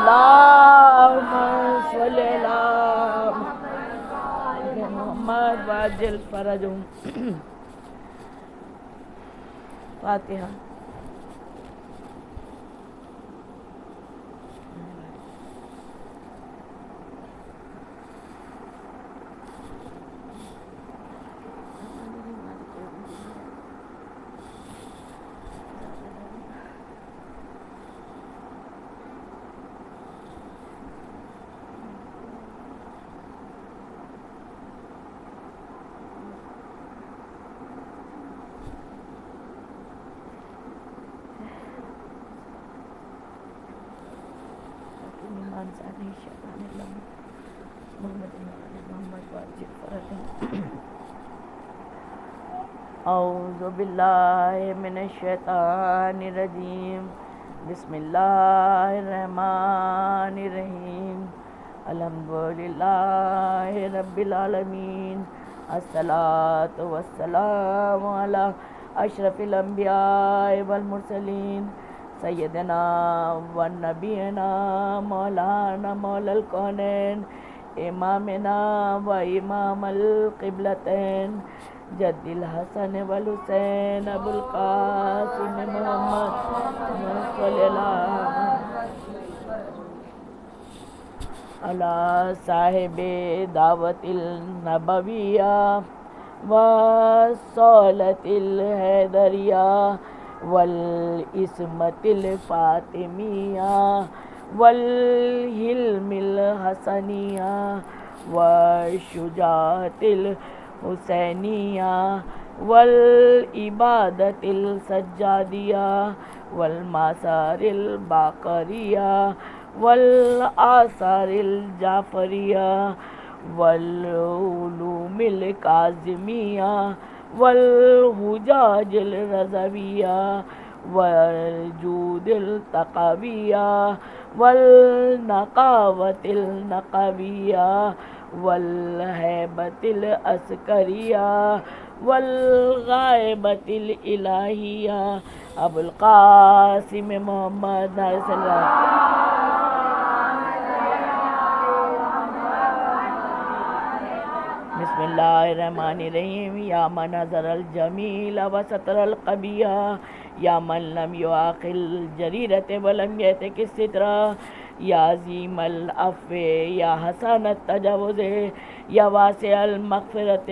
اللهم صل على محمد واجل فرجهم. فاتحہ. اعوذ باللہ من الشیطان الرجیم. بسم اللہ الرحمن الرحیم. الحمدللہ رب العالمین. الصلاۃ والسلام علی اشرف الانبیاء والمرسلین سیدنا و نبینا مولانا مولا الکونین امامنا و امام القبلتین جد الحسن والحسین ابو القاسم محمد صلی اللہ علی صاحب دعوت النبویہ والصولۃ الحیدریہ والعصمت الفاطمیہ والحلم الحسنیہ والشجاعت الحسینیہ والعبادت السجادیہ والمآثار الباقریہ والآثار الجعفریہ والعلوم الکاظمیہ والحجاج الرضویہ والجود التقویہ والنقاوت النقویہ والہیبت العسکریہ والغائبت الالہیہ ابو القاسم محمد صلی اللہ علیہ بسم اللہ الرحمن الرحیم. یا من نظر الجمیل و ستر القبیح یا من لم یعاق الجریرۃ ولم یتق السترہ یا عظیم العفو یا حسن التجاوز یا واسع المغفرت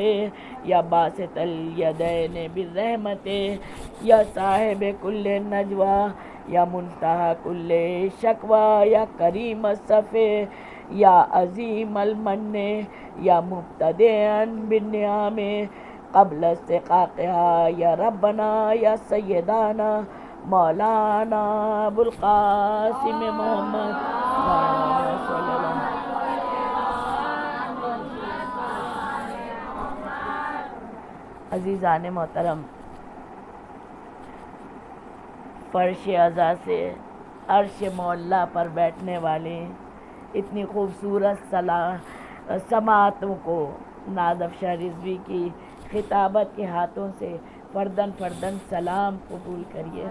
یا باسط الیدین بالرحمت یا صاحب کل نجوہ یا منتہی کل شکوہ یا کریم الصف یا عظیم المن یا مبتدئا بالنعم قبل استحقاقها یا ربنا یا سیدانا مولانا ابو القاسم محمد صلی اللہ علیہ وسلم. عزیزان محترم، فرش عزا سے عرش معلیٰ پر بیٹھنے والے اتنی خوبصورت سماعتوں کو نازف شاہ رضوی کی خطابت کے ہاتھوں سے فردن فردن سلام قبول کریے.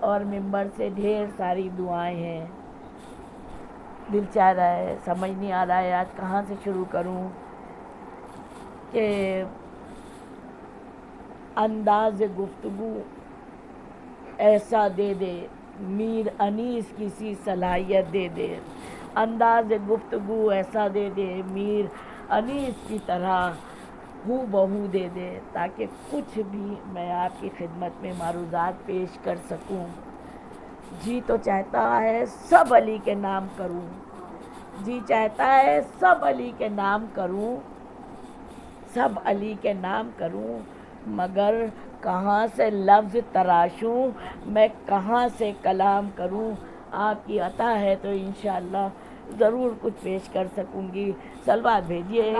اور ممبر سے ڈھیر ساری دعائیں ہیں. دل چاہ رہا ہے، سمجھ نہیں آ رہا ہے آج کہاں سے شروع کروں کہ انداز گفتگو ایسا دے دے، میر انیس کسی صلاحیت دے دے. انداز گفتگو ایسا دے دے، میر انیس کی طرح ہو بہو دے دے، تاکہ کچھ بھی میں آپ کی خدمت میں معروضات پیش کر سکوں. جی تو چاہتا ہے سب علی کے نام کروں، جی چاہتا ہے سب علی کے نام کروں، سب علی کے نام کروں، مگر کہاں سے لفظ تراشوں، میں کہاں سے کلام کروں. آپ کی عطا ہے تو انشاءاللہ ضرور کچھ پیش کر سکوں گی. صلوات بھیجیے ایک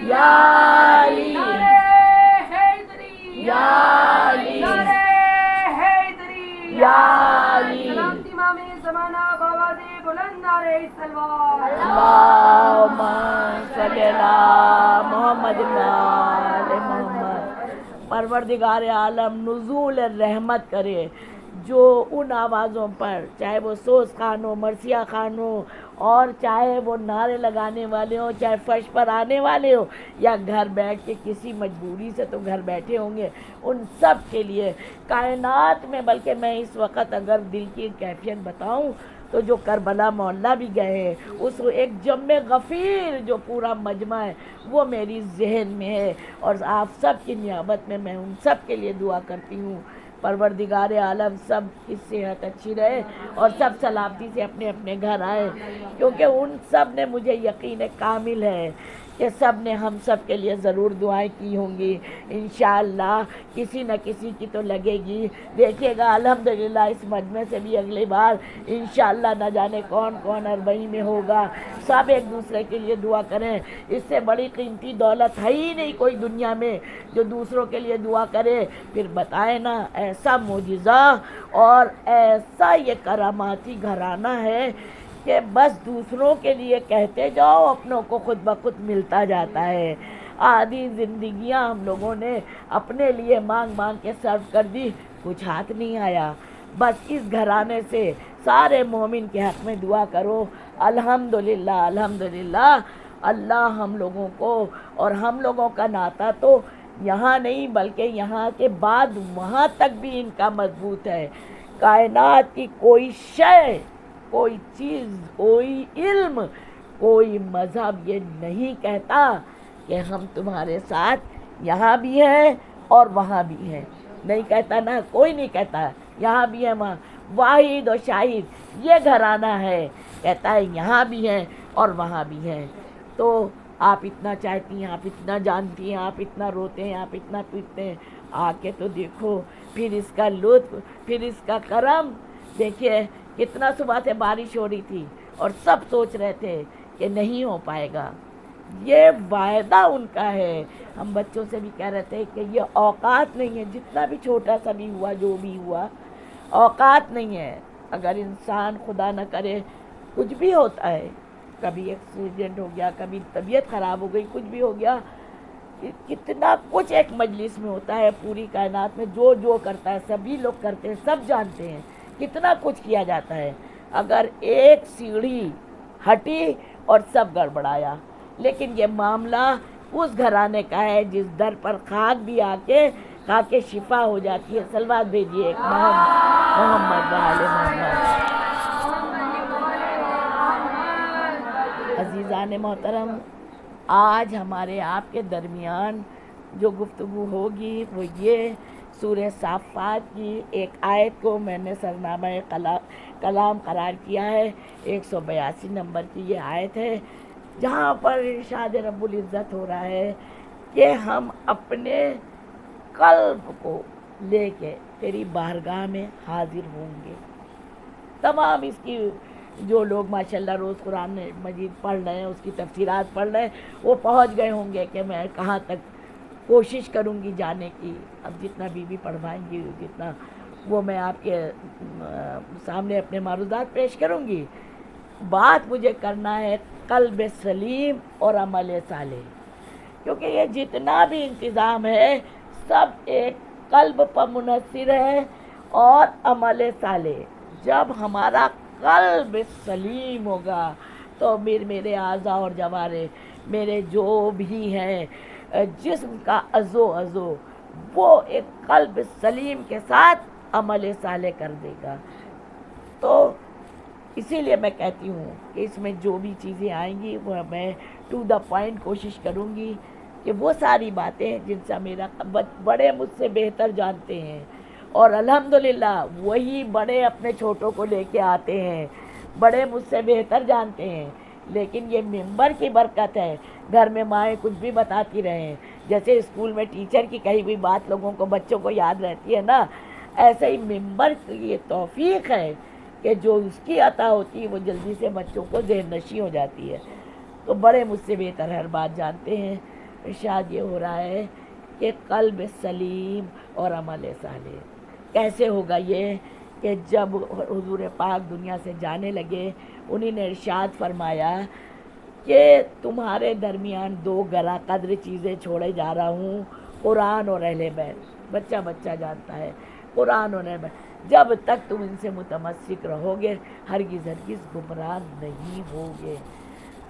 یا علی یا علی یا علی. اللہم صلی علی محمد و آل محمد. پروردگار عالم نزول رحمت کرے جو ان آوازوں پر، چاہے وہ سوز خان ہو، مرثیہ خان ہو، اور چاہے وہ نعرے لگانے والے ہوں، چاہے فرش پر آنے والے ہوں، یا گھر بیٹھ کے کسی مجبوری سے تو گھر بیٹھے ہوں گے، ان سب کے لیے کائنات میں، بلکہ میں اس وقت اگر دل کی کیفیت بتاؤں تو جو کربلا محلہ بھی گئے ہیں، اس ایک جم غفیر جو پورا مجمع ہے وہ میری ذہن میں ہے، اور آپ سب کی نیابت میں میں ان سب کے لیے دعا کرتی ہوں پروردگار عالم سب کی صحت اچھی رہے اور سب سلامتی سے اپنے اپنے گھر آئے، کیونکہ ان سب نے، مجھے یقین کامل ہے کہ سب نے ہم سب کے لیے ضرور دعائیں کی ہوں گی انشاءاللہ، کسی نہ کسی کی تو لگے گی۔ دیکھیے گا الحمدللہ اس مجمع سے بھی اگلی بار انشاءاللہ نہ جانے کون کون اربعین میں ہوگا، سب ایک دوسرے کے لیے دعا کریں، اس سے بڑی قیمتی دولت ہے ہی نہیں کوئی دنیا میں جو دوسروں کے لیے دعا کرے۔ پھر بتائیں نا، ایسا معجزہ اور ایسا یہ کراماتی گھرانہ ہے کہ بس دوسروں کے لیے کہتے جاؤ، اپنوں کو خود بخود ملتا جاتا ہے۔ آدھی زندگیاں ہم لوگوں نے اپنے لیے مانگ مانگ کے سرو کر دی، کچھ ہاتھ نہیں آیا۔ بس اس گھرانے سے سارے مومن کے حق میں دعا کرو، الحمدللہ الحمدللہ، اللہ ہم لوگوں کو، اور ہم لوگوں کا ناطہ تو یہاں نہیں بلکہ یہاں کے بعد وہاں تک بھی ان کا مضبوط ہے۔ کائنات کی کوئی شے، کوئی چیز، کوئی علم، کوئی مذہب یہ نہیں کہتا کہ ہم تمہارے ساتھ یہاں بھی ہیں اور وہاں بھی ہیں، نہیں کہتا نا، کوئی نہیں کہتا یہاں بھی ہے وہاں۔ واحد و شاہد یہ گھرانہ ہے، کہتا ہے یہاں بھی ہیں اور وہاں بھی ہیں۔ تو آپ اتنا چاہتی ہیں، آپ اتنا جانتی ہیں، آپ اتنا روتے ہیں، آپ اتنا پیٹتے ہیں، آ کے تو دیکھو، پھر اس کا لطف، پھر اس کا کرم۔ دیکھیے کتنا صبح سے بارش ہو رہی تھی اور سب سوچ رہے تھے کہ نہیں ہو پائے گا، یہ وعدہ ان کا ہے۔ ہم بچوں سے بھی کہہ رہے تھے کہ یہ اوقات نہیں ہے، جتنا بھی چھوٹا سا بھی ہوا، جو بھی ہوا، اوقات نہیں ہے۔ اگر انسان خدا نہ کرے کچھ بھی ہوتا ہے، کبھی ایکسیڈنٹ ہو گیا، کبھی طبیعت خراب ہو گئی، کچھ بھی ہو گیا، کتنا کچھ ایک مجلس میں ہوتا ہے، پوری کائنات میں جو جو کرتا ہے سبھی لوگ کرتے ہیں، سب جانتے ہیں کتنا کچھ کیا جاتا ہے۔ اگر ایک سیڑھی ہٹی اور سب گڑبڑایا، لیکن یہ معاملہ اس گھرانے کا ہے جس در پر خاک بھی آ کے کھا کے شفا ہو جاتی ہے۔ صلوات بھیجیے ایک محمد وآل محمد۔ عزیزان محترم، آج ہمارے آپ کے درمیان جو گفتگو ہوگی وہ یہ سورہ صافات کی ایک آیت کو میں نے سرنامہ کلام قرار کیا ہے، 182 نمبر کی یہ آیت ہے، جہاں پر ارشاد رب العزت ہو رہا ہے کہ ہم اپنے قلب کو لے کے تیری بارگاہ میں حاضر ہوں گے۔ تمام اس کی جو لوگ ماشاءاللہ روز قرآن مجید پڑھ رہے ہیں، اس کی تفسیرات پڑھ رہے ہیں، وہ پہنچ گئے ہوں گے کہ میں کہاں تک کوشش کروں گی جانے کی۔ اب جتنا بھی پڑھوائیں گی، جتنا وہ میں آپ کے سامنے اپنے معروضات پیش کروں گی۔ بات مجھے کرنا ہے قلب سلیم اور عمل صالح، کیونکہ یہ جتنا بھی انتظام ہے سب ایک قلب پر منحصر ہے اور عمل صالح۔ جب ہمارا قلب سلیم ہوگا تو میرے اعضاء اور جوارے، میرے جو بھی ہیں جسم کا عضو وہ ایک قلب سلیم کے ساتھ عمل صالح کر دے گا۔ تو اسی لیے میں کہتی ہوں کہ اس میں جو بھی چیزیں آئیں گی وہ میں ٹو دا پوائنٹ کوشش کروں گی کہ وہ ساری باتیں جن سے میرا بڑے مجھ سے بہتر جانتے ہیں، اور الحمدللہ وہی بڑے اپنے چھوٹوں کو لے کے آتے ہیں، بڑے مجھ سے بہتر جانتے ہیں، لیکن یہ ممبر کی برکت ہے۔ گھر میں مائیں کچھ بھی بتاتی رہیں، جیسے اسکول میں ٹیچر کی کہی ہوئی بات لوگوں کو، بچوں کو یاد رہتی ہے نا، ایسے ہی ممبر کی یہ توفیق ہے کہ جو اس کی عطا ہوتی ہے وہ جلدی سے بچوں کو ذہن نشیں ہو جاتی ہے۔ تو بڑے مجھ سے بہتر ہر بات جانتے ہیں۔ ارشاد یہ ہو رہا ہے کہ قلب سلیم اور عمل صالح کیسے ہوگا؟ یہ کہ جب حضور پاک دنیا سے جانے لگے، انہی نے ارشاد فرمایا کہ تمہارے درمیان دو گراں قدر چیزیں چھوڑے جا رہا ہوں، قرآن اور اہل بیت بچہ بچہ جانتا ہے، قرآن اور اہل بیت، جب تک تم ان سے متمسک رہو گے ہرگز ہرگز گمراہ نہیں ہوگے۔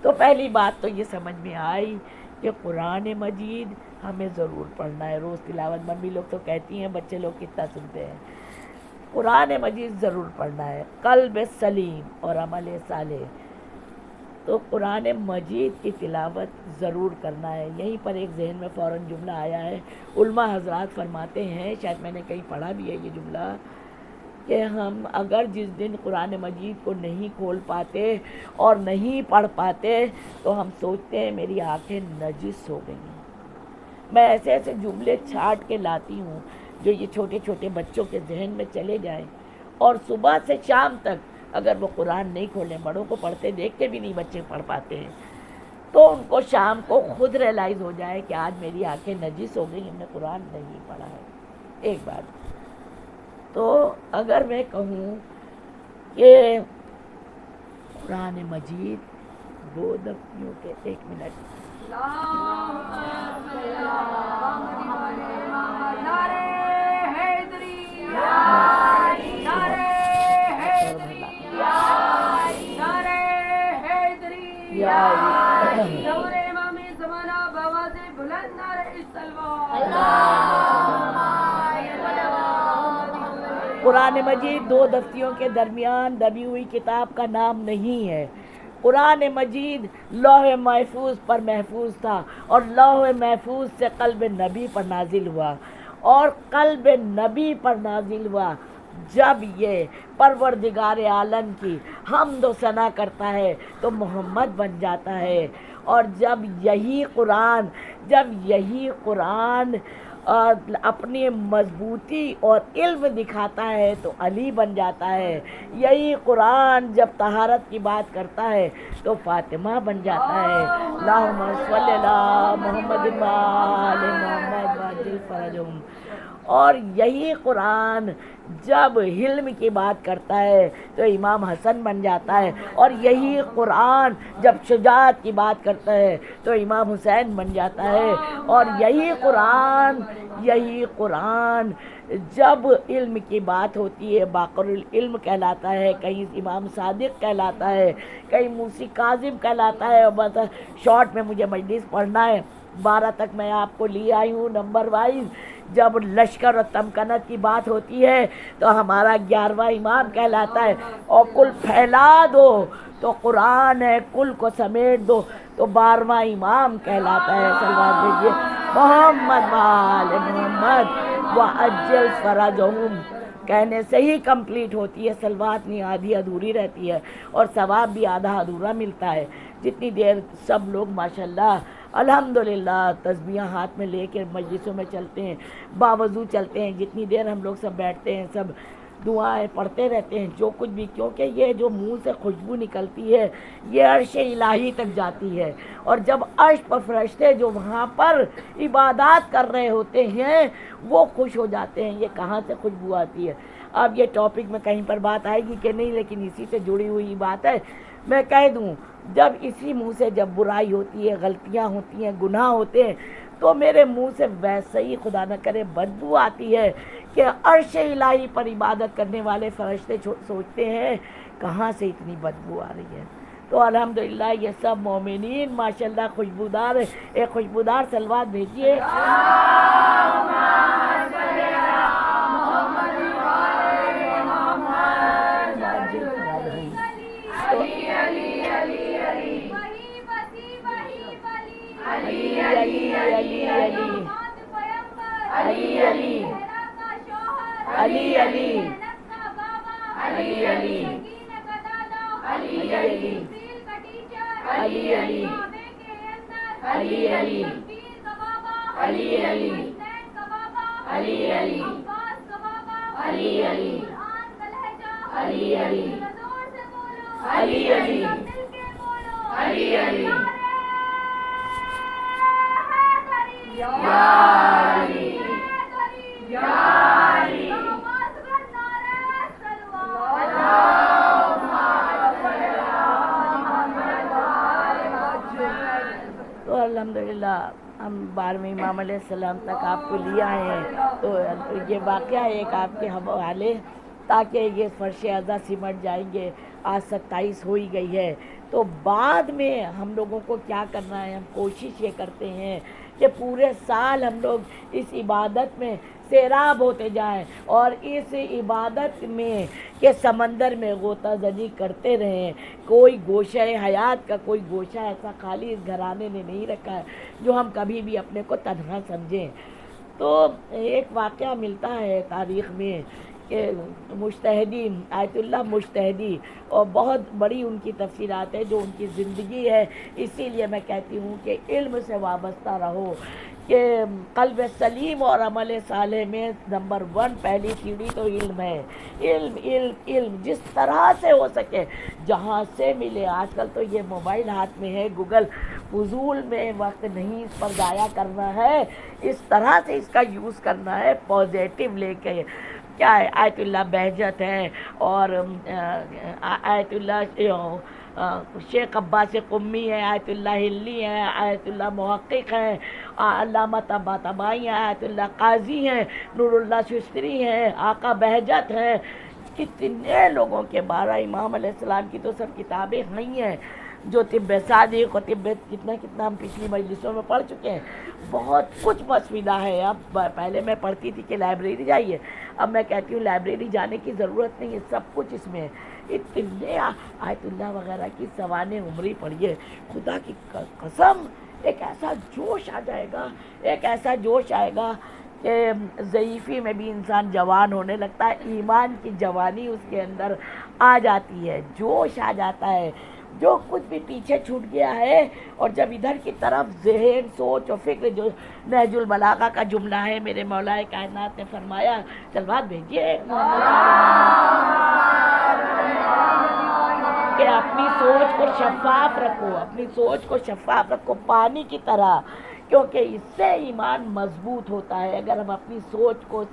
تو پہلی بات تو یہ سمجھ میں آئی کہ قرآن مجید ہمیں ضرور پڑھنا ہے، روز تلاوت۔ ممی لوگ تو کہتی ہیں، بچے لوگ کتنا سنتے ہیں، قرآن مجید ضرور پڑھنا ہے، قلب سلیم اور عمل صالح۔ تو قرآن مجید کی تلاوت ضرور کرنا ہے۔ یہیں پر ایک ذہن میں فوراً جملہ آیا ہے، علماء حضرات فرماتے ہیں، شاید میں نے کہیں پڑھا بھی ہے یہ جملہ، کہ ہم اگر جس دن قرآن مجید کو نہیں کھول پاتے اور نہیں پڑھ پاتے تو ہم سوچتے ہیں میری آنکھیں نجس ہو گئی ہیں۔ میں ایسے ایسے جملے چھانٹ کے لاتی ہوں جو یہ چھوٹے چھوٹے بچوں کے ذہن میں چلے جائیں، اور صبح سے شام تک اگر وہ قرآن نہیں کھولیں، بڑوں کو پڑھتے دیکھ کے بھی نہیں بچے پڑھ پاتے ہیں، تو ان کو شام کو خود ریلائز ہو جائے کہ آج میری آنکھیں نجس ہو گئی، ہم نے قرآن نہیں پڑھا ہے۔ ایک بات تو اگر میں کہوں کہ قرآن مجید 2 دفعوں کے 1 منٹ قرآن مجید 2 دفتیوں کے درمیان دبی ہوئی کتاب کا نام نہیں ہے۔ قرآن مجید لوح محفوظ پر محفوظ تھا، اور لوح محفوظ سے قلب نبی پر نازل ہوا، اور قلب نبی پر نازل ہوا جب یہ پروردگار عالم کی حمد و ثنا کرتا ہے تو محمد بن جاتا ہے، اور جب یہی قرآن اپنی مضبوطی اور علم دکھاتا ہے تو علی بن جاتا ہے، یہی قرآن جب طہارت کی بات کرتا ہے تو فاطمہ بن جاتا ہے۔ اللہم صلی اللہ محمد وآل محمد وعجل فرجہم۔ اور یہی قرآن جب حلم کی بات کرتا ہے تو امام حسن بن جاتا ہے، اور یہی قرآن جب شجاعت کی بات کرتا ہے تو امام حسین بن جاتا ہے، اور یہی قرآن جب علم کی بات ہوتی ہے باقر العلم کہلاتا ہے، کہیں امام صادق کہلاتا ہے، کہیں موسی کاظم کہلاتا ہے۔ اور بس شارٹ میں مجھے مجلس پڑھنا ہے، 12 تک میں آپ کو لی آئی ہوں نمبر وائز۔ جب لشکر اور تمکنت کی بات ہوتی ہے تو ہمارا 11واں امام کہلاتا ہے، اور کل پھیلا دو تو قرآن ہے، کل کو سمیٹ دو تو 12واں امام کہلاتا ہے۔ صلوات بھیجیے محمد وآل محمد وعجل فرجہم، کہنے سے ہی کمپلیٹ ہوتی ہے، صلوات نہیں آدھی ادھوری رہتی ہے، اور ثواب بھی آدھا ادھورا ملتا ہے۔ جتنی دیر سب لوگ ماشاءاللہ الحمدللہ تسبیحاں ہاتھ میں لے کے مجلسوں میں چلتے ہیں، باوضو چلتے ہیں، جتنی دیر ہم لوگ سب بیٹھتے ہیں سب دعائیں پڑھتے رہتے ہیں، جو کچھ بھی، کیونکہ یہ جو منہ سے خوشبو نکلتی ہے یہ عرش الہی تک جاتی ہے، اور جب عرش پر فرشتے جو وہاں پر عبادات کر رہے ہوتے ہیں وہ خوش ہو جاتے ہیں۔ یہ کہاں سے خوشبو آتی ہے؟ اب یہ ٹاپک میں کہیں پر بات آئے گی کہ نہیں، لیکن اسی سے جڑی ہوئی بات ہے، میں کہہ دوں، جب اسی منہ سے جب برائی ہوتی ہے، غلطیاں ہوتی ہیں، گناہ ہوتے ہیں، تو میرے منہ سے ویسے ہی خدا نہ کرے بدبو آتی ہے کہ عرش الہی پر عبادت کرنے والے فرشتے سوچتے ہیں کہاں سے اتنی بدبو آ رہی ہے۔ تو الحمدللہ یہ سب مومنین ماشاءاللہ خوشبودار ہے۔ ایک خوشبودار صلوات بھیجیے۔ تو الحمدللہ ہم بار میں امام علیہ السلام تک آپ کو لیا ہے، تو یہ واقعہ ایک آپ کے حوالے، تاکہ یہ فرش ازاں سمٹ جائیں گے۔ آج 27 ہو ہی گئی ہے، تو بعد میں ہم لوگوں کو کیا کرنا ہے، ہم کوشش یہ کرتے ہیں کہ پورے سال ہم لوگ اس عبادت میں سیراب ہوتے جائیں، اور اس عبادت میں کہ سمندر میں غوطہ زنی کرتے رہیں۔ کوئی گوشہ حیات کا کوئی گوشہ ایسا خالی اس گھرانے نے نہیں رکھا ہے جو ہم کبھی بھی اپنے کو تنہا سمجھیں۔ تو ایک واقعہ ملتا ہے تاریخ میں کہ مجتہدی آیت اللہ مجتہدی، اور بہت بڑی ان کی تفسیرات ہے جو ان کی زندگی ہے، اسی لیے میں کہتی ہوں کہ علم سے وابستہ رہو، کہ قلب سلیم اور عمل صالح میں نمبر 1 پہلی سیڑھی تو علم ہے۔ علم علم علم جس طرح سے ہو سکے، جہاں سے ملے۔ آج کل تو یہ موبائل ہاتھ میں ہے، گوگل، فضول میں وقت نہیں اس پر ضائع کرنا ہے، اس طرح سے اس کا یوز کرنا ہے، پازیٹیو لے کے۔ کیا ہے، آیت اللہ بہجت ہے، اور آیت اللہ شیخ عباس قمی ہے، آیت اللہ ہلی ہے، آیت اللہ محقق ہے، علامہ طباطبائی ہیں، آیت اللہ قاضی ہیں، نور اللہ شستری ہیں، آقا بہجت ہیں۔ کتنے لوگوں کے بارے امام علیہ السلام کی تو سب کتابیں نہیں ہیں، جو طب صادق اور طب کتنا ہم پچھلی مجلسوں میں پڑھ چکے ہیں۔ بہت کچھ مسودہ ہے۔ اب پہلے میں پڑھتی تھی کہ لائبریری جائیے، اب میں کہتی ہوں لائبریری جانے کی ضرورت نہیں ہے، سب کچھ اس میں ہے۔ اتنے آیت اللہ وغیرہ کی سوانح عمری پڑھیے، خدا کی قسم ایک ایسا جوش آ جائے گا، ایک ایسا جوش آئے گا کہ ضعیفی میں بھی انسان جوان ہونے لگتا ہے، ایمان کی جوانی اس کے اندر آ جاتی ہے، جوش آ جاتا ہے، جو کچھ بھی پیچھے چھوٹ گیا ہے۔ اور جب ادھر کی طرف ذہن، سوچ اور فکر، جو نہج البلاغہ کا جملہ ہے، میرے مولا کائنات نے فرمایا، سلوات بھیجیے کہ اپنی سوچ کو شفاف رکھو، اپنی سوچ کو شفاف رکھو پانی کی طرح، کیونکہ اس سے ایمان مضبوط ہوتا ہے۔ اگر ہم اپنی سوچ کو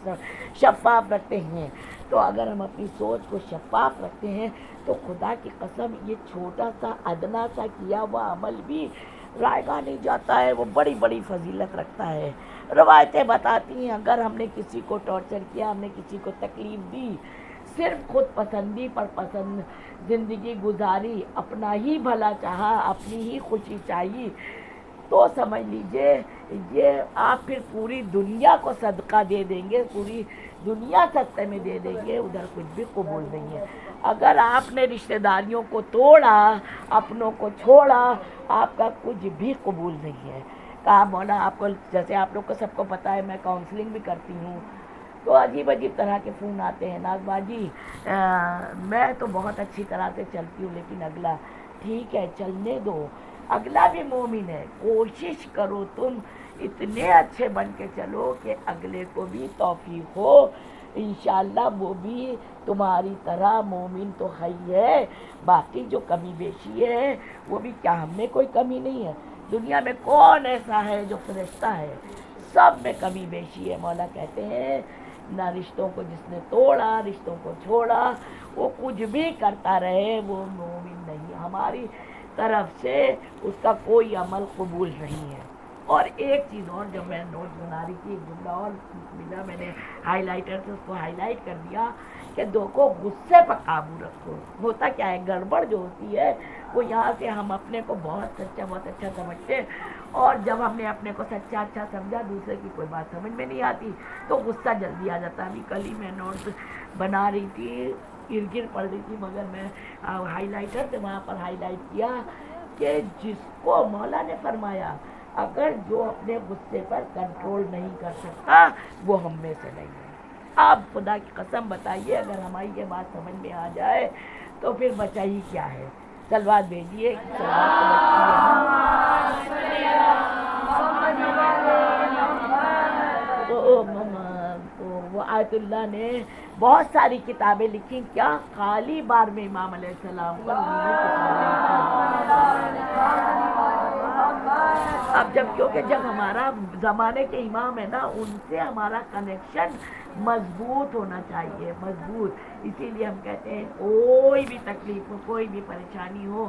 شفاف رکھتے ہیں، تو اگر ہم اپنی سوچ کو شفاف رکھتے ہیں تو خدا کی قسم یہ چھوٹا سا ادنا سا کیا ہوا عمل بھی رائگاں نہیں جاتا ہے، وہ بڑی بڑی فضیلت رکھتا ہے۔ روایتیں بتاتی ہیں اگر ہم نے کسی کو ٹارچر کیا، ہم نے کسی کو تکلیف دی، صرف خود پسندی پر پسند زندگی گزاری، اپنا ہی بھلا چاہا، اپنی ہی خوشی چاہیے، تو سمجھ لیجئے یہ آپ پھر پوری دنیا کو صدقہ دے دیں گے، پوری دنیا صدقے میں دے دیں گے، ادھر کچھ بھی قبول نہیں ہے۔ اگر آپ نے رشتہ داریوں کو توڑا، اپنوں کو چھوڑا، آپ کا کچھ بھی قبول نہیں ہے۔ کہا مولا آپ کو، جیسے آپ لوگ کو سب کو پتہ ہے میں کاؤنسلنگ بھی کرتی ہوں، تو عجیب عجیب طرح کے فون آتے ہیں، ناز باجی میں تو بہت اچھی طرح سے چلتی ہوں، لیکن اگلا ٹھیک ہے چلنے دو، اگلا بھی مومن ہے، کوشش کرو تم اتنے اچھے بن کے چلو کہ اگلے کو بھی توفیق ہو، انشاءاللہ وہ بھی تمہاری طرح مومن تو ہے۔ باقی جو کمی بیشی ہے وہ بھی کیا ہم میں کوئی کمی نہیں ہے؟ دنیا میں کون ایسا ہے جو فرشتہ ہے؟ سب میں کمی بیشی ہے۔ مولا کہتے ہیں نہ رشتوں کو جس نے توڑا، رشتوں کو چھوڑا، وہ کچھ بھی کرتا رہے وہ مومن نہیں، ہماری طرف سے اس کا کوئی عمل قبول نہیں ہے۔ اور ایک چیز اور، جب میں نوٹ بنا رہی تھی، ایک جملہ اور ملا، میں نے ہائی لائٹر سے اس کو ہائی لائٹ کر دیا کہ دیکھو غصے پر قابو رکھو۔ ہوتا کیا ہے، گڑبڑ جو ہوتی ہے وہ یہاں سے ہم اپنے کو بہت سچا بہت اچھا سمجھتے ہیں، اور جب ہم نے اپنے کو سچا اچھا سمجھا، دوسرے کی کوئی بات سمجھ میں نہیں آتی تو غصہ جلدی آ جاتا ہے۔ ابھی کل ہی میں نوٹ بنا رہی تھی، ارد گرد پڑھ رہی تھی، مگر میں ہائی لائٹر سے وہاں پر ہائی لائٹ کیا کہ جس کو مولا نے فرمایا اگر جو اپنے غصے پر کنٹرول نہیں کر سکتا وہ ہم میں سے نہیں ہے۔ آپ خدا کی قسم بتائیے، اگر ہماری یہ بات سمجھ میں آ جائے تو پھر بچا ہی کیا ہے؟ سلوات بھیجیے، تو وہ آیت اللہ نے بہت ساری کتابیں لکھی، کیا خالی بار میں امام علیہ السلام پر اب کیونکہ جب ہمارا زمانے کے امام ہے نا، ان سے ہمارا کنیکشن مضبوط ہونا چاہیے، مضبوط۔ اسی لیے ہم کہتے ہیں کوئی بھی تکلیف ہو، کوئی بھی پریشانی ہو،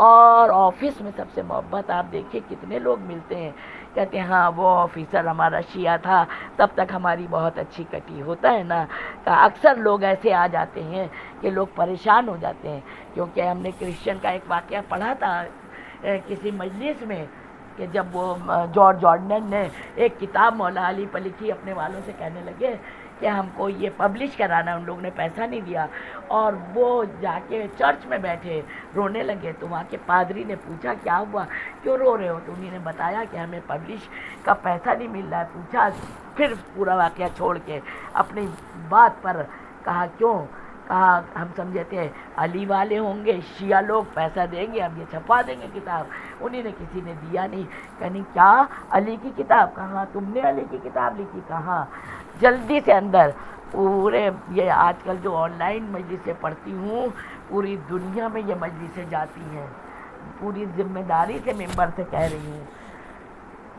اور آفس میں سب سے محبت. آپ دیکھیے کتنے لوگ ملتے ہیں کہتے ہیں ہاں وہ آفیسر ہمارا شیعہ تھا تب تک ہماری بہت اچھی کٹی. ہوتا ہے نا کہ اکثر لوگ ایسے آ جاتے ہیں کہ لوگ پریشان ہو جاتے ہیں. کیونکہ ہم نے کرسچن کا ایک واقعہ پڑھا تھا کسی مجلس میں کہ جب وہ جارج آرڈنر نے ایک کتاب مولا علی پر لکھی, اپنے والوں سے کہنے لگے کہ ہم کو یہ پبلش کرانا. ان لوگوں نے پیسہ نہیں دیا اور وہ جا کے چرچ میں بیٹھے رونے لگے. تو وہاں کے پادری نے پوچھا کیا ہوا, کیوں رو رہے ہو؟ تو انہیں نے بتایا کہ ہمیں پبلش کا پیسہ نہیں مل رہا ہے. پوچھا پھر پورا واقعہ چھوڑ کے اپنی بات پر کہا کیوں؟ کہا ہم سمجھے تھے علی والے ہوں گے, شیعہ لوگ پیسہ دیں گے, ہم یہ چھپا دیں گے کتاب. انہیں نے کسی نے دیا نہیں. کہنی کیا علی کی کتاب؟ کہاں تم نے علی کی کتاب لکھی؟ کہاں. جلدی سے اندر پورے یہ آج کل جو آن لائن مجلسیں پڑھتی ہوں پوری دنیا میں یہ مجلسیں جاتی ہیں, پوری ذمہ داری سے ممبر سے کہہ رہی ہوں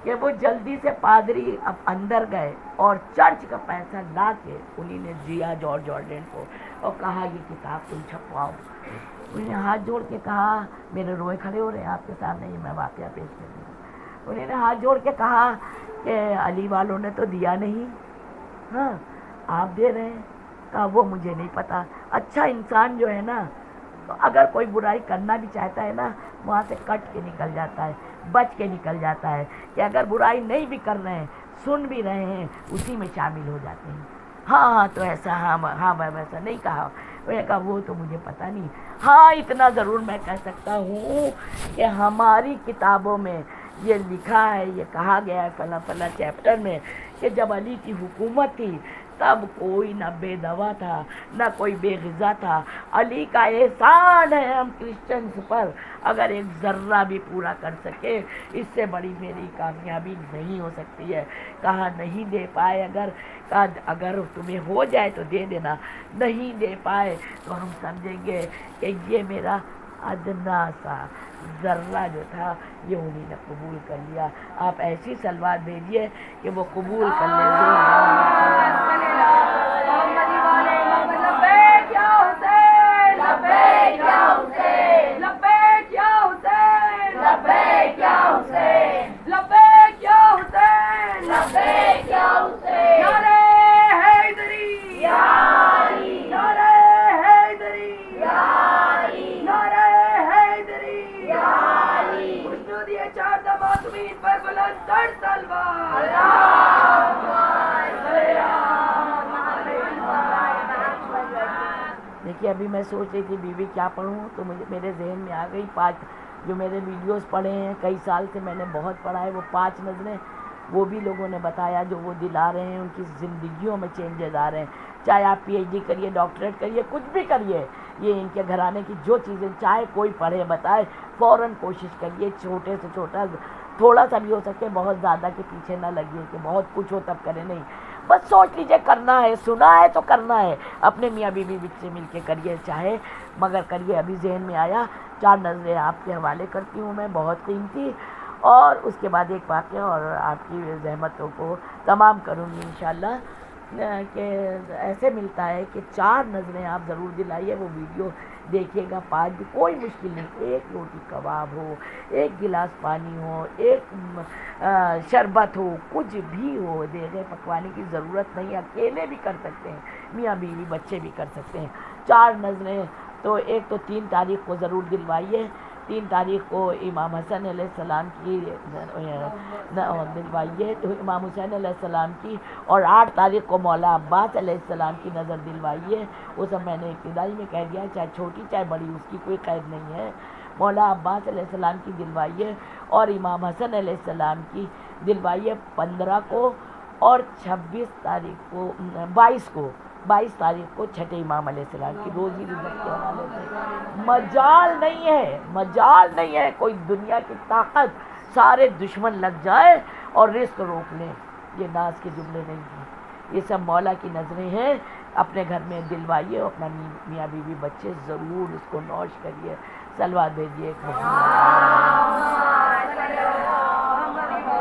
کہ وہ جلدی سے پادری اب اندر گئے اور چرچ کا پیسہ لا کے انہیں نے دیا جارج آرڈن کو اور کہا یہ کتاب تم چھپواؤ. انہیں نے ہاتھ جوڑ کے کہا, میرے روئے کھڑے ہو رہے ہیں آپ کے سامنے, یہ میں واقعہ پیش کر رہی ہوں. انہیں نے ہاتھ جوڑ کے کہا کہ علی والوں نے تو دیا نہیں, ہاں آپ دے رہے ہیں. کہا وہ مجھے نہیں پتا. اچھا انسان جو ہے نا اگر کوئی برائی کرنا بھی چاہتا ہے نا وہاں سے کٹ کے نکل جاتا ہے, بچ کے نکل جاتا ہے کہ اگر برائی نہیں بھی کر رہے ہیں سن بھی رہے ہیں اسی میں شامل ہو جاتے ہیں. ہاں تو ایسا, ہاں میں ویسا نہیں کہا. میں نے کہا وہ تو مجھے پتہ نہیں. ہاں اتنا ضرور میں کہہ سکتا ہوں کہ ہماری کتابوں میں یہ لکھا ہے, یہ کہا گیا ہے فلاں فلاں چیپٹر میں کہ جب علی کی حکومت تھی تب کوئی نہ بے دوا تھا نہ کوئی بے غذا تھا. علی کا احسان ہے ہم کرسچنس پر, اگر ایک ذرہ بھی پورا کر سکے اس سے بڑی میری کامیابی نہیں ہو سکتی ہے. کہا نہیں دے پائے, اگر تمہیں ہو جائے تو دے دینا, نہیں دے پائے تو ہم سمجھیں گے کہ یہ میرا ادنا سا ذرہ جو تھا یہ انہیں نے قبول کر لیا. آپ ایسی سلوات بھیجیے کہ وہ قبول کر لیں. دیکھیے ابھی میں سوچ رہی تھی بیوی کیا پڑھوں تو میرے ذہن میں آ گئی 5 جو میرے ویڈیوز پڑھے ہیں کئی سال سے میں نے بہت پڑھا ہے, وہ 5 نظریں وہ بھی لوگوں نے بتایا جو وہ دل آ رہے ہیں, ان کی زندگیوں میں چینجز آ رہے ہیں. چاہے آپ پی ایچ ڈی کریے, ڈاکٹریٹ کریے, کچھ بھی کریے, یہ ان کے گھرانے کی جو چیزیں چاہے کوئی پڑھے بتائے فوراً کوشش کریے. چھوٹے سے چھوٹا تھوڑا سا بھی ہو سکے, بہت زیادہ کے پیچھے نہ لگیے کہ بہت کچھ ہو تب کرے, نہیں بس سوچ لیجئے کرنا ہے, سنا ہے تو کرنا ہے. اپنے میاں بیوی سے مل کے کریے چاہے, مگر کریے. ابھی ذہن میں آیا 4 نظریں آپ کے حوالے کرتی ہوں میں, بہت قیمتی, اور اس کے بعد ایک واقعہ اور آپ کی زحمتوں کو تمام کروں گی انشاءاللہ. کہ ایسے ملتا ہے کہ 4 نظریں آپ ضرور دلائیے, وہ ویڈیو دیکھیے گا. 5 بھی کوئی مشکل نہیں, 1 روٹی کباب ہو, 1 گلاس پانی ہو, 1 شربت ہو, کچھ بھی ہو, دیگیں پکوانے کی ضرورت نہیں, اکیلے بھی کر سکتے ہیں, میاں بیوی بچے بھی کر سکتے ہیں. 4 نظریں تو ایک تو 3 تاریخ کو ضرور دلوائیے. 3 تاریخ کو امام حسن علیہ السلام کی دلوائیے, تو امام حسین علیہ السلام کی, اور 8 تاریخ کو مولا عباس علیہ السلام کی نظر دلوائیے. وہ سب میں نے ابتدائی میں کہہ دیا, چاہے چھوٹی چاہے بڑی اس کی کوئی قید نہیں ہے. مولا عباس علیہ السلام کی دلوائیے اور امام حسن علیہ السلام کی دلوائیے 15 کو, اور 26 تاریخ کو 22 تاریخ کو چھٹے امام علیہ السلام کی روزی رزق کے حوالے سے. مجال نہیں ہے کوئی دنیا کی طاقت سارے دشمن لگ جائے اور رزق روک لیں, یہ ناز کے جملے نہیں ہیں, یہ سب مولا کی نظریں ہیں. اپنے گھر میں دلوائیے, اپنا میاں بیوی بچے ضرور اس کو نوش کریے. سلوات بھیجیے.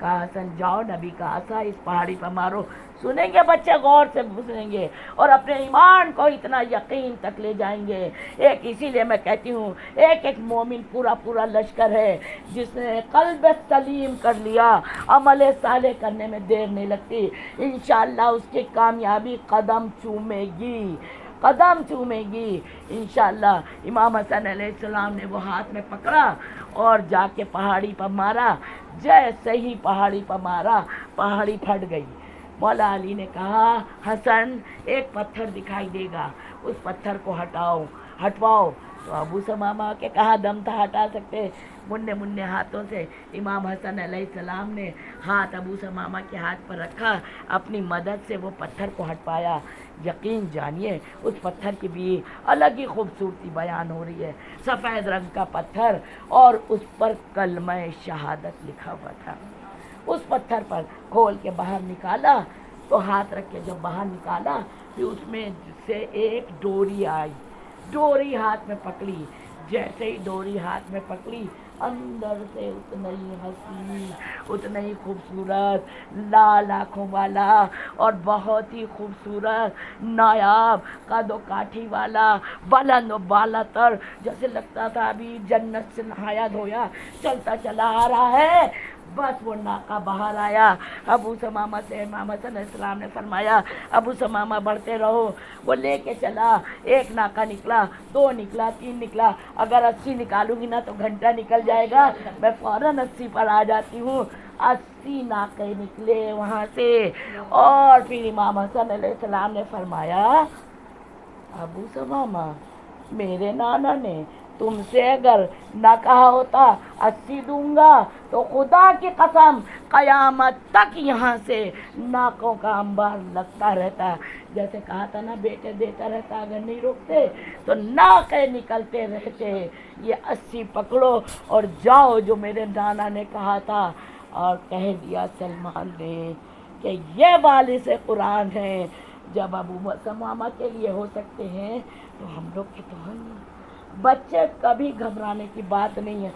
کہا حسن جاؤ نبی کا عصا اس پہاڑی پر مارو. سنیں گے بچے غور سے سنیں گے اور اپنے ایمان کو اتنا یقین تک لے جائیں گے. ایک اسی لیے میں کہتی ہوں ایک ایک مومن پورا پورا لشکر ہے جس نے قلب سلیم کر لیا. عمل صالح کرنے میں دیر نہیں لگتی. انشاءاللہ اس کی کامیابی قدم چومے گی، قدم چومے گی انشاءاللہ. امام حسن علیہ السلام نے وہ ہاتھ میں پکڑا اور جا کے پہاڑی پر مارا. جیسے ہی پہاڑی پر مارا پہاڑی پھٹ گئی. مولا علی نے کہا حسن ایک پتھر دکھائی دے گا، اس پتھر کو ہٹواؤ. تو ابو ثمامہ کے کہا دم تھا ہٹا سکتے. مننے مننے ہاتھوں سے امام حسن علیہ السلام نے ہاتھ ابو ثمامہ کے ہاتھ پر رکھا، اپنی مدد سے وہ پتھر کو ہٹوایا. یقین جانیے اس پتھر کی بھی الگ ہی خوبصورتی بیان ہو رہی ہے. سفید رنگ کا پتھر اور اس پر کلمہ شہادت لکھا ہوا تھا. اس پتھر پر کھول کے باہر نکالا تو ہاتھ رکھ کے جب باہر نکالا پھر اس میں سے ایک ڈوری آئی. ڈوری ہاتھ میں پکڑی. جیسے ہی ڈوری ہاتھ میں پکڑی اندر سے اتنا ہی حسین، اتنا ہی خوبصورت، لال آنکھوں والا اور بہت ہی خوبصورت، نایاب قد و کاٹھی والا، بلند و بالا تر، جیسے لگتا تھا ابھی جنت سے نہایا دھویا چلتا چلا آ رہا ہے. بس وہ ناکہ باہر آیا. ابو ثمامہ سے امام حسن علیہ السلام نے فرمایا ابو ثمامہ بڑھتے رہو. وہ لے کے چلا. ایک ناکہ نکلا، 2 نکلا، 3 نکلا. اگر 80 نکالوں گی نا تو گھنٹہ نکل جائے گا، میں فوراً 80 پر آ جاتی ہوں. 80 ناکے نکلے وہاں سے. اور پھر امام حسن علیہ السلام نے فرمایا ابو ثمامہ میرے نانا نے تم سے اگر نہ کہا ہوتا 80 دوں گا تو خدا کی قسم قیامت تک یہاں سے ناکوں کا انبار لگتا رہتا. جیسے کہا تھا نا بیٹے دیتا رہتا اگر نہیں روکتے تو ناکے نکلتے رہتے. یہ 80 پکڑو اور جاؤ جو میرے نانا نے کہا تھا. اور کہہ دیا سلمان نے کہ یہ وارث قرآن ہیں. جب ابو ثمامہ کے لیے ہو سکتے ہیں تو ہم لوگ کے تو ہم بچے کبھی گھبرانے کی بات نہیں ہے.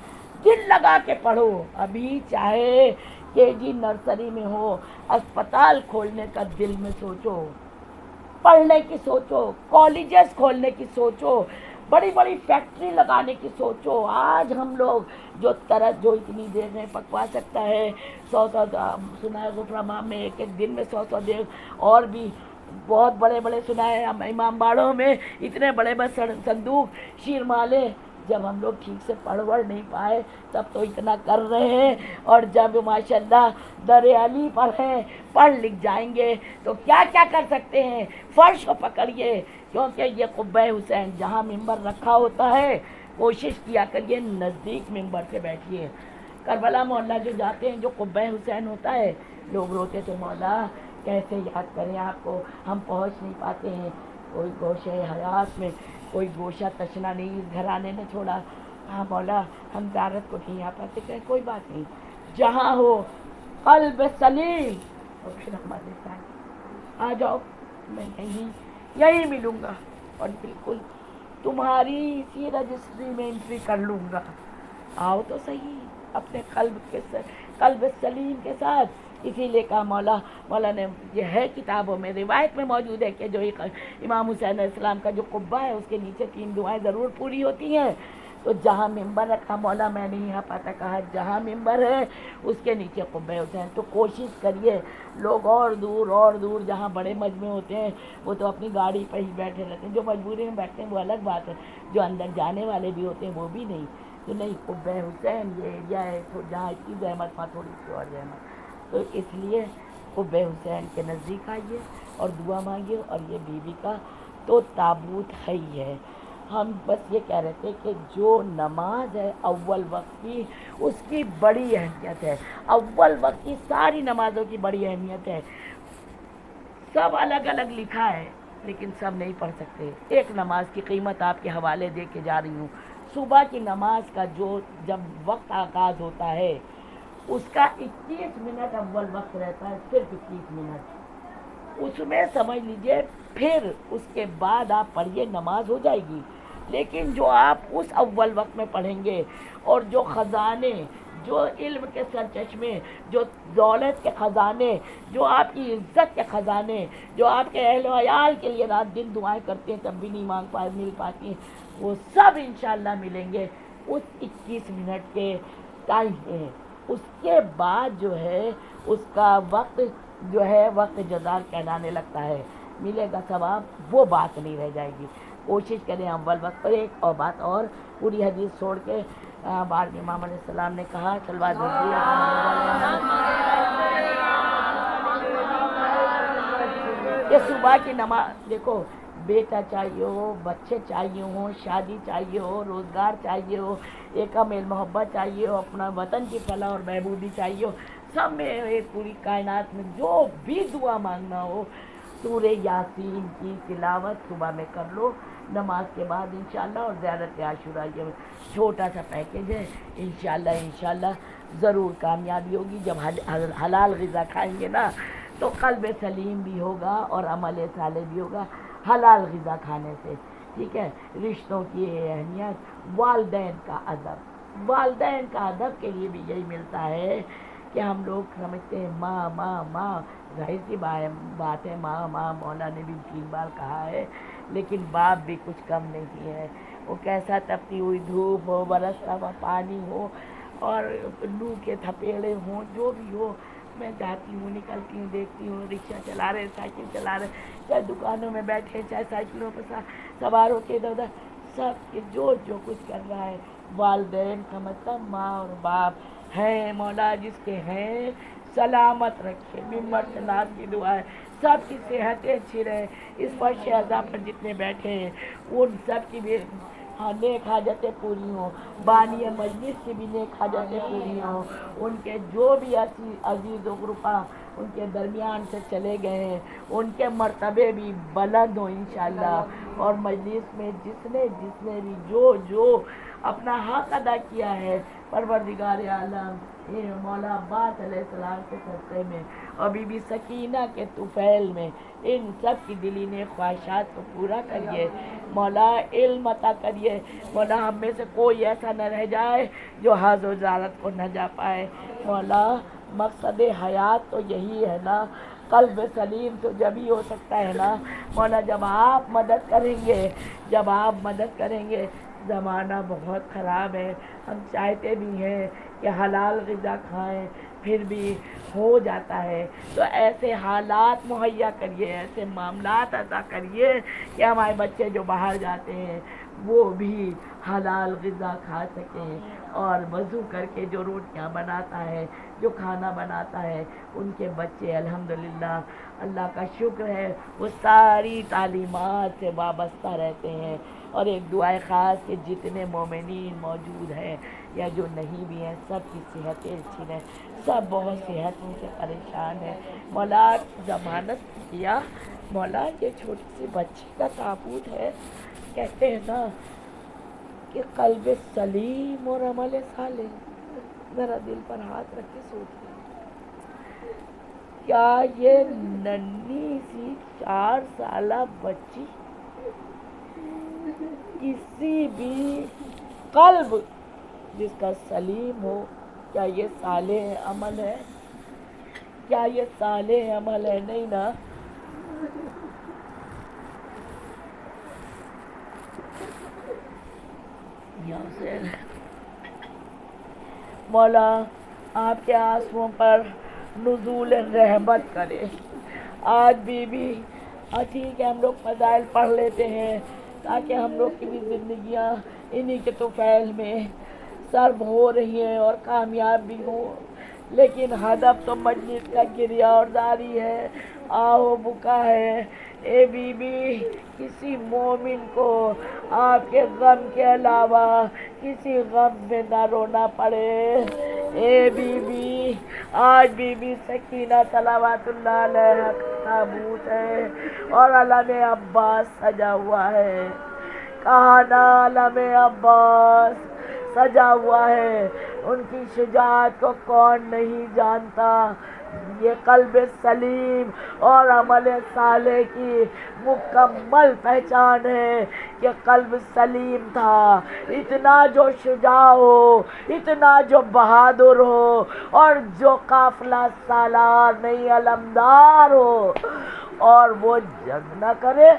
دل لگا کے پڑھو. ابھی چاہے KG نرسری میں ہو، اسپتال کھولنے کا دل میں سوچو، پڑھنے کی سوچو، کالجز کھولنے کی سوچو، بڑی بڑی فیکٹری لگانے کی سوچو. آج ہم لوگ جو اتنی دیر میں پکوا سکتا ہے 100 سنا ہے غفرہ میں ایک دن میں 100 دیر. اور بھی بہت بڑے بڑے سنا ہے امام باڑوں میں اتنے بڑے بڑے صندوق شیرمالے. جب ہم لوگ ٹھیک سے پڑھ نہیں پائے تب تو اتنا کر رہے ہیں. اور جب ماشاءاللہ در علی پر ہیں پڑھ لکھ جائیں گے تو کیا کیا کر سکتے ہیں. فرش کو پکڑیے کیونکہ یہ قبہ حسین جہاں ممبر رکھا ہوتا ہے کوشش کیا کریے نزدیک ممبر سے بیٹھیے. کربلا محلہ جو جاتے ہیں جو قبہ حسین ہوتا ہے لوگ روتے تھے مولا کیسے یاد کریں آپ کو، ہم پہنچ نہیں پاتے ہیں. کوئی گوشہ حیات میں کوئی گوشہ تشنا نہیں اس گھرانے نے چھوڑا. ہاں مولا ہم زیارت کو نہیں آ پاتے. کہ کوئی بات نہیں، جہاں ہو قلب سلیم اور پھر ہمارے ساتھ آ جاؤ. میں یہی ملوں گا اور بالکل تمہاری اسی رجسٹری میں انٹری کر لوں گا. آؤ تو صحیح اپنے قلب سلیم کے ساتھ. اسی لیے کہا مولا نے یہ ہے کتابوں میں روایت میں موجود ہے کہ جو امام حسین علیہ السلام کا جو قبہ ہے اس کے نیچے 3 دعائیں ضرور پوری ہوتی ہیں. تو جہاں ممبر رکھا مولا میں نہیں یہاں پاتا کہا جہاں ممبر ہے اس کے نیچے قبہ حسین. تو کوشش کریے. لوگ اور دور جہاں بڑے مجمع ہوتے ہیں وہ تو اپنی گاڑی پہ ہی بیٹھے رہتے ہیں. جو مجبوری میں بیٹھتے ہیں وہ الگ بات ہے، جو اندر جانے والے بھی ہوتے ہیں وہ بھی نہیں. تو نہیں قبہ حسین یہ ایریا ہے جہاں اتنی زحمت وہاں تھوڑی سی اور زحمت. تو اس لیے قبہ حسین کے نزدیک آئیے اور دعا مانگیے. اور یہ بیوی کا تو تابوت ہے ہی ہے. ہم بس یہ کہہ رہے تھے کہ جو نماز ہے اول وقت کی اس کی بڑی اہمیت ہے. اول وقت کی ساری نمازوں کی بڑی اہمیت ہے. سب الگ الگ لکھا ہے لیکن سب نہیں پڑھ سکتے. ایک نماز کی قیمت آپ کے حوالے دے کے جا رہی ہوں. صبح کی نماز کا جو جب وقت آغاز ہوتا ہے اس کا 21 منٹ اول وقت رہتا ہے، صرف 21 منٹ. اس میں سمجھ لیجئے پھر اس کے بعد آپ پڑھیے نماز ہو جائے گی. لیکن جو آپ اس اول وقت میں پڑھیں گے اور جو خزانے جو علم کے سرچشمے، جو دولت کے خزانے، جو آپ کی عزت کے خزانے، جو آپ کے اہل و عیال کے لیے رات دن دعائیں کرتے ہیں تب بھی نہیں مل پاتی ہیں، وہ سب انشاءاللہ ملیں گے اس 21 منٹ کے ٹائم میں۔ اس کے بعد جو ہے اس کا وقت جو ہے وقت جزا کہلانے لگتا ہے، ملے گا ثواب، وہ بات نہیں رہ جائے گی۔ کوشش کریں اول وقت پر۔ ایک اور بات اور، پوری حدیث چھوڑ کے بعد میں امام علیہ السلام نے کہا صلوات بھیجیے کہ صبح کی نماز، دیکھو بیٹا چاہیے ہو، بچے چاہیے ہوں، شادی چاہیے ہو، روزگار چاہیے ہو، ایک میل محبت چاہیے ہو، اپنا وطن کی فلاح اور بہبودی چاہیے ہو، سب میں ایک پوری کائنات میں جو بھی دعا مانگنا ہو، سورہ یاسین کی تلاوت صبح میں کر لو نماز کے بعد انشاءاللہ، اور زیارت عاشورہ یہ چھوٹا سا پیکیج ہے، انشاءاللہ ضرور کامیابی ہوگی۔ جب حلال غذا کھائیں گے نا تو قلب سلیم بھی ہوگا اور عمل صالح بھی ہوگا حلال غذا کھانے سے، ٹھیک ہے۔ رشتوں کی اہمیت، والدین کا ادب، والدین کا ادب کے لیے بھی یہی ملتا ہے کہ ہم لوگ سمجھتے ہیں ماں ماں ماں، ظاہر سی بات ہے، ماں ماں مولا نے بھی 3 بار کہا ہے، لیکن باپ بھی کچھ کم نہیں ہے۔ وہ کیسا تپتی ہوئی دھوپ ہو، برستا ہوا پانی ہو، اور لو کے تھپیڑے ہوں، جو بھی ہو، میں جاتی ہوں، نکلتی ہوں، دیکھتی ہوں رکشہ چلا رہے، سائیکل چلا رہے، چاہے دکانوں میں بیٹھے، چاہے سائیکلوں پر سوار ہو کے ادھر ادھر، سب کے جو کچھ کر رہا ہے، والدین کا مطلب ماں اور باپ ہیں۔ مولا جس کے ہیں سلامت رکھے، ممبر سے ناز کی دعا ہے سب کی صحتیں اچھی رہے، اس فرش اعضاء پر جتنے بیٹھے ہیں ان سب کی بھی نیک حاجتیں پوری ہوں، بانی مجلس کی بھی نیک حاجتیں پوری ہوں، ان کے جو بھی عزیز و غربا ان کے درمیان سے چلے گئے ہیں ان کے مرتبے بھی بلند ہوں انشاءاللہ، اور مجلس میں جس نے بھی جو اپنا حق ادا کیا ہے پروردگار عالم مولا عباس علیہ السلام کے صدقے میں اور بی بی سکینہ کے طفیل میں ان سب کی دلی نے خواہشات کو پورا کریے، مولا علم عطا کریے، مولا ہم میں سے کوئی ایسا نہ رہ جائے جو حج و زیارت کو نہ جا پائے، مولا مقصد حیات تو یہی ہے نا، قلب سلیم تو جب ہی ہو سکتا ہے نا مولا جب آپ مدد کریں گے۔ زمانہ بہت خراب ہے، ہم چاہتے بھی ہیں کہ حلال غذا کھائیں پھر بھی ہو جاتا ہے، تو ایسے حالات مہیا کریے، ایسے معاملات عطا کریے کہ ہمارے بچے جو باہر جاتے ہیں وہ بھی حلال غذا کھا سکیں، اور وضو کر کے جو روٹیاں بناتا ہے، جو کھانا بناتا ہے، ان کے بچے الحمدللہ اللہ کا شکر ہے وہ ساری تعلیمات سے وابستہ رہتے ہیں۔ اور ایک دعائے خاص کہ جتنے مومنین موجود ہیں یا جو نہیں بھی ہیں سب کی صحتیں اچھی رہیں، سب بہت صحتوں سے پریشان ہیں، مولا ضمانت کیا، مولا یہ چھوٹی سی بچی کا تابوت ہے، کہتے ہیں نا کہ قلب سلیم اور عمل صالح، ذرا دل پر ہاتھ رکھ کے سوچیے، کیا یہ ننھی سی 4 سالہ بچی کسی بھی قلب جس کا سلیم ہو، کیا یہ صالح عمل ہے؟ کیا یہ صالح عمل ہے؟ نہیں نا۔ مولا آپ کے آنسوؤں پر نزول رحمت کرے۔ آج بھی ٹھیک ہے ہم لوگ فضائل پڑھ لیتے ہیں تاکہ ہم لوگ کی بھی زندگیاں انہی کے طفیل میں سرب ہو رہی ہیں اور کامیاب بھی ہوں، لیکن ہدف تو مجلس کا گریہ اور داری ہے، آہو بکا ہے۔ اے بی بی کسی مومن کو آپ کے غم کے علاوہ کسی غم میں نہ رونا پڑے۔ اے بی بی آج بی بی سکینہ صلوات اللہ علیہ کا تابوت ہے اور علم عباس سجا ہوا ہے، کہا نا علم عباس سجا ہوا ہے، ان کی شجاعت کو کون نہیں جانتا۔ یہ قلب سلیم اور عمل صالح کی مکمل پہچان ہے کہ قلب سلیم تھا، اتنا جو شجاع ہو، اتنا جو بہادر ہو، اور جو قافلہ سالار نہیں علمدار ہو، اور وہ جنگ نہ کرے۔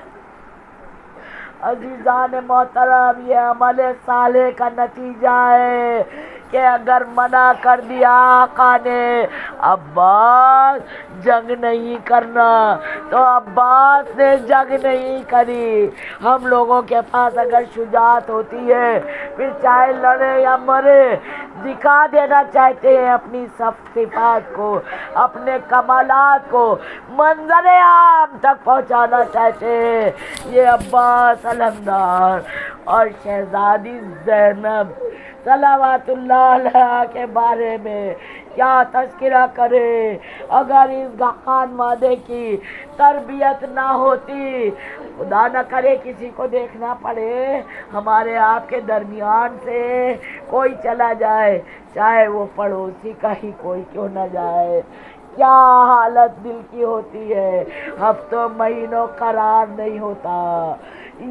عزیزان محترم، یہ عمل صالح کا نتیجہ ہے کہ اگر منع کر دیا آقا نے عباس جنگ نہیں کرنا، تو عباس نے جنگ نہیں کری۔ ہم لوگوں کے پاس اگر شجاعت ہوتی ہے، پھر چاہے لڑے یا مرے، دکھا دینا چاہتے ہیں اپنی صفات کو، اپنے کمالات کو منظر عام تک پہنچانا چاہتے ہیں۔ یہ عباس علمدار اور شہزادی زینب صلوات اللہ علیہ کے بارے میں کیا تذکرہ کرے۔ اگر اس خانوادے کی تربیت نہ ہوتی، خدا نہ کرے کسی کو دیکھنا پڑے، ہمارے آپ کے درمیان سے کوئی چلا جائے، چاہے وہ پڑوسی کا ہی کوئی کیوں نہ جائے، کیا حالت دل کی ہوتی ہے، ہفتوں مہینوں قرار نہیں ہوتا۔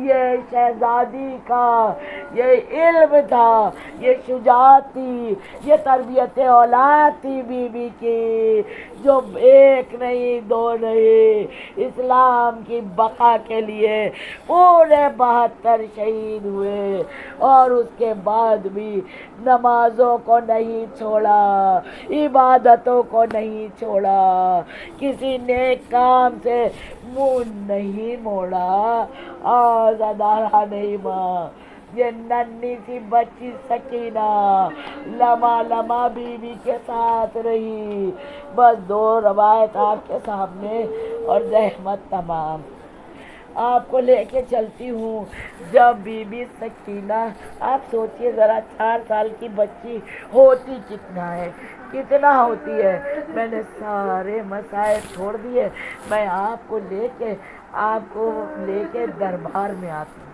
یہ شہزادی کا یہ علم تھا، یہ شجاعت تھی، یہ تربیت اولاد تھی بی بی کی، جو ایک نہیں دو نہیں، اسلام کی بقا کے لیے پورے 72 شہید ہوئے، اور اس کے بعد بھی نمازوں کو نہیں چھوڑا، عبادتوں کو نہیں چھوڑا، کسی نیک کام سے منہ نہیں موڑا، آزادارہ نہیں ماں۔ یہ ننھی سی بچی سکینہ لمحہ لمحہ بی بی کے ساتھ رہی۔ بس 2 روایت آپ کے سامنے اور زحمت تمام۔ آپ کو لے کے چلتی ہوں۔ جب بی بی سکینہ، آپ سوچئے ذرا 4 سال کی بچی ہوتی کتنا ہے، کتنا ہوتی ہے۔ میں نے سارے مسائل چھوڑ دیے، میں آپ کو لے کے دربار میں آتی ہوں۔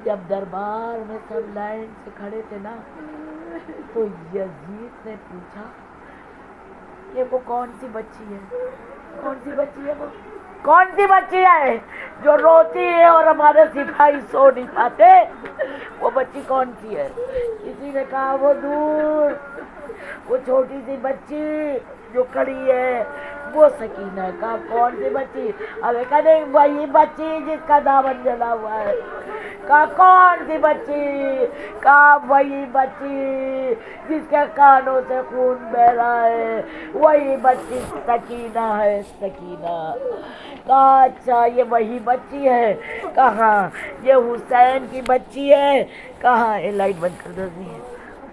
جب دربار میں سب لائن سے کھڑے تھے نا، تو یزید نے پوچھا کہ وہ کون سی بچی ہے، کون سی بچی ہے، وہ کون سی بچی ہے جو روتی ہے اور ہمارے سپاہی سو نہیں پاتے، وہ بچی کون سی ہے؟ کسی نے کہا وہ دور، وہ چھوٹی سی بچی جو کھڑی ہے وہ سکینہ۔ کہا کون سی بچی؟ ابھی کہتے وہی بچی جس کا دامن جلا ہوا ہے۔ کہا کون سی بچی؟ کہا وہی بچی جس کے کانوں سے خون بہ رہا ہے، وہی بچی سکینہ ہے، سکینہ۔ کہا اچھا یہ وہی بچی ہے؟ کہاں یہ حسین کی بچی ہے؟ کہاں یہ لائٹ بند کر دو۔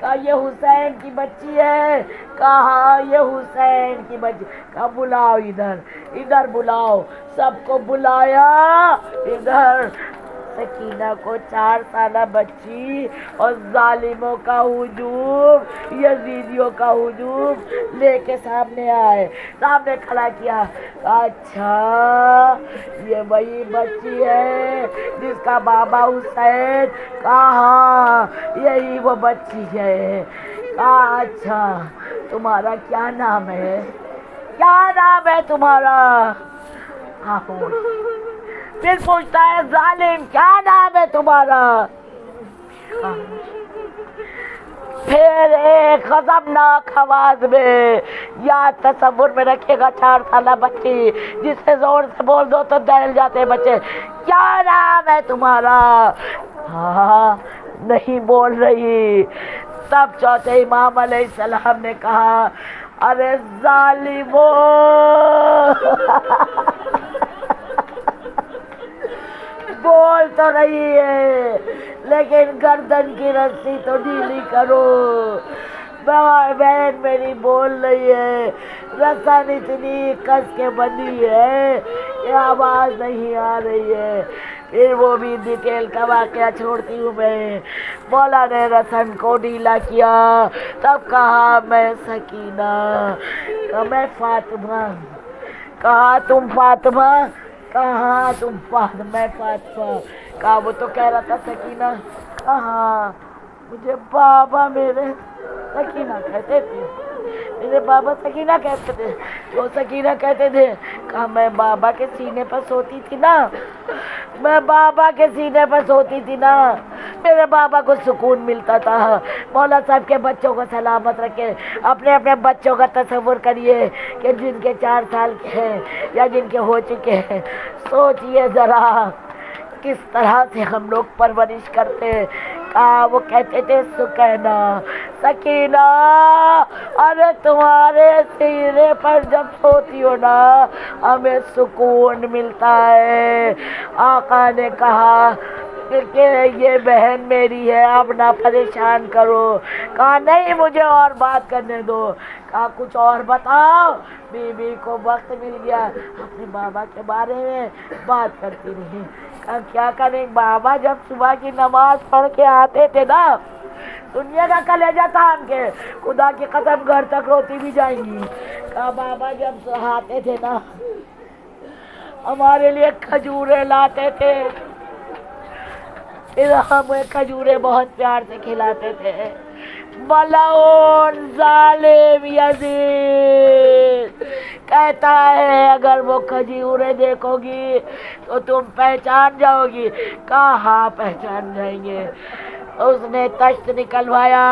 کہا یہ حسین کی بچی ہے؟ کہا یہ حسین کی بچی۔ کہا بلاؤ ادھر، ادھر بلاؤ۔ سب کو بلایا ادھر۔ سکینہ کو 4 سالہ بچی اور ظالموں کا ہجوم، یزیدیوں کا ہجوم لے کے سامنے آئے، سامنے کھڑا کیا۔ اچھا یہ وہی بچی ہے جس کا بابا حسین؟ کہا یہی وہ بچی ہے۔ کہا اچھا تمہارا کیا نام ہے؟ کیا نام ہے تمہارا؟ خاموش۔ پھر پوچھتا ہے ظالم کیا نام ہے تمہارا؟ خاموش۔ پھر ایک غضبناک آواز میں، یا تصور میں رکھے گا 4 سالہ بچی جسے زور سے بول دو تو دہل جاتے بچے، کیا نام ہے تمہارا؟ ہاں نہیں بول رہی۔ تب چوتھے امام علیہ السلام نے کہا ارے ظالمو، بول تو رہی ہے لیکن گردن کی رسی تو ڈھیلی کرو۔ بہن میری بول رہی ہے، رسن اتنی کس کے بندھی ہے کہ آواز نہیں آ رہی ہے۔ پھر وہ بھی ڈیٹیل کا واقعہ چھوڑتی ہوں میں۔ مولا نے رسن کو ڈھیلا کیا، تب کہا میں سکینہ، کہا میں فاطمہ۔ کہا تم فاطمہ؟ کہاں تم فاطمہ؟ میں فاطمہ۔ کہا وہ تو کہہ رہا تھا سکینہ۔ کہاں مجھے بابا میرے سکینہ کہتے تھے، میرے بابا سکینہ کہتے تھے. وہ سکینہ کہتے تھے کہا میں بابا کے سینے پر سوتی تھی نا، میں بابا کے سینے پر سوتی تھی نا، میرے بابا کو سکون ملتا تھا. مولا صاحب کے بچوں کو سلامت رکھے. اپنے اپنے بچوں کا تصور کریے کہ جن کے 4 سال کے ہیں یا جن کے ہو چکے ہیں، سوچئے ذرا کس طرح سے ہم لوگ پرورش کرتے. وہ کہتے تھے سکینہ سکینہ، ارے تمہارے سینے پر جب سوتی ہو نا ہمیں سکون ملتا ہے. آقا نے کہا کہ یہ بہن میری ہے، اب نہ پریشان کرو. کہا نہیں مجھے اور بات کرنے دو. کہا کچھ اور بتاؤ. بی کو وقت مل گیا، اپنے بابا کے بارے میں بات کرتی رہی. کہا کیا کریں، بابا جب صبح کی نماز پڑھ کے آتے تھے نا، دنیا کا کلیجہ تھام کے خدا کی قسم گھر تک روتی بھی جائیں گی. کہا بابا جب آتے تھے نا ہمارے لیے کھجورے لاتے تھے، پھر ہمیں کھجورے بہت پیار سے کھلاتے تھے. ملعون ظالم یزید کہتا ہے اگر وہ کھجورے دیکھو گی تو تم پہچان جاؤ گی. کہاں پہچان جائیں گے. اس نے تشت نکلوایا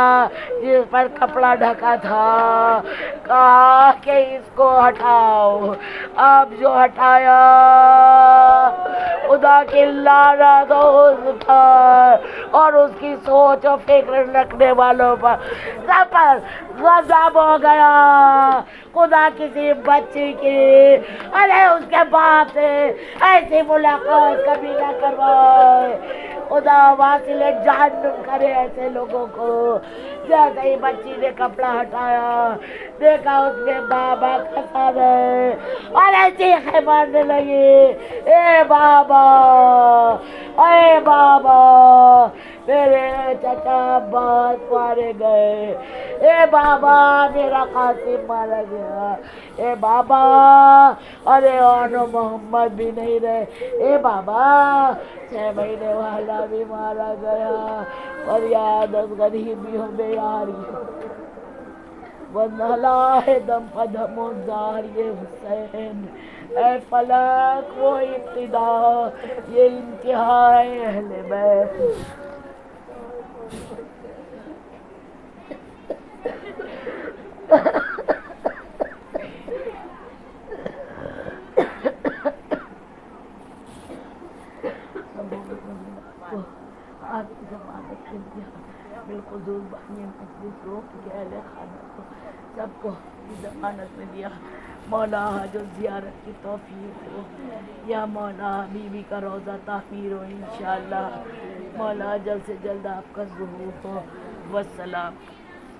جس پر کپڑا ڈھکا تھا، کہا کہ اس کو ہٹاؤ. اب جو ہٹایا خدا کی لعنت اس پر اور اس کی سوچ و فکر رکھنے والوں پر سب پر غضب ہو گیا. خدا کسی بچی کی ارے اس کے باپ سے ایسی ملاقات کبھی نہ کروائے. خدا واصل جہنم کرے ایسے لوگوں کو. جیسے ہی بچی نے کپڑا ہٹایا دیکھا اس میں بابا کا سر ہے اور ایسی مارنے لگی، اے بابا اے بابا میرے چچا عباس مارے گئے، اے بابا میرا قاسم مارا گیا، اے بابا ارے اور محمد بھی نہیں رہے، اے بابا 6 مہینے والا بھی مارا گیا. اور یاد از غریبیوں میں یاری وَنَّلَا ہے دم پدم و زار یہ حسین. اے فلک وہ ابتدا یہ انتہا ہے اہل بیت. آپ کی ضمانت کے دیا بالکل دور بانی مجلس روک کے اہل خانہ کو سب کو ضمانت میں دیا. مولا جو زیارت کی توفیق ہو، یا مولا بیوی کا روضہ تعمیر ہو انشاءاللہ. مولا جلد سے جلد آپ کا ظہور ہو. والسلام.